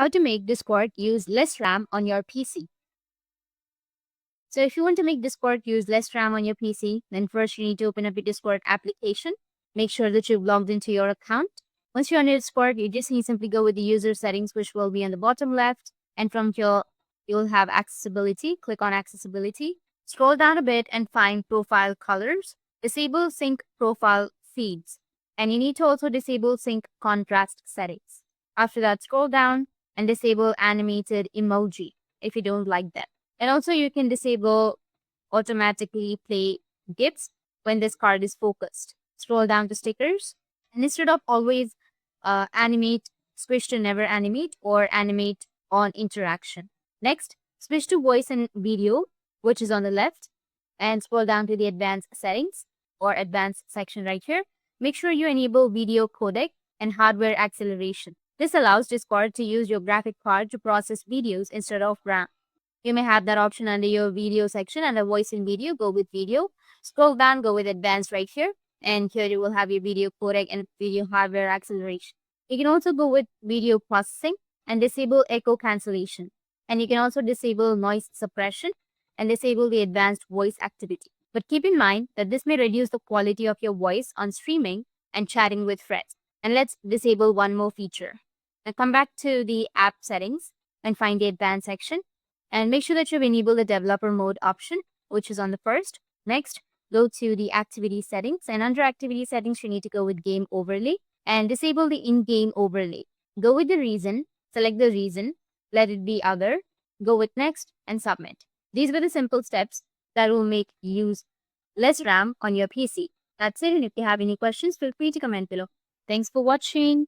how to make Discord use less RAM on your PC. So if you want to make Discord use less RAM on your PC, then first you need to open up your Discord application. Make sure that you've logged into your account. Once you're on your Discord, you just need to simply go with the user settings, which will be on the bottom left. And from here, you'll have accessibility. Click on accessibility. Scroll down a bit and find profile colors. Disable sync profile feeds. And you need to also disable sync contrast settings. After that, scroll down and disable animated emoji if you don't like them. And also you can disable automatically play GIFs when this card is focused. Scroll down to stickers, and instead of always animate, switch to never animate or animate on interaction. Next, switch to voice and video, which is on the left, and scroll down to the advanced settings or advanced section right here. Make sure you enable video codec and hardware acceleration. This allows Discord to use your graphic card to process videos instead of RAM. You may have that option under your video section. Under voice and video, go with video. Scroll down, go with advanced right here. And here you will have your video codec and video hardware acceleration. You can also go with video processing and disable echo cancellation. And you can also disable noise suppression and disable the advanced voice activity. But keep in mind that this may reduce the quality of your voice on streaming and chatting with friends. And let's disable one more feature. Now come back to the app settings and find the advanced section. And make sure that you've enabled the developer mode option, which is on the first. Next, go to the activity settings. And under activity settings, you need to go with game overlay and disable the in-game overlay. Go with the reason, select the reason, let it be other, go with next and submit. These were the simple steps that will make use less RAM on your PC. That's it. And if you have any questions, feel free to comment below. Thanks for watching.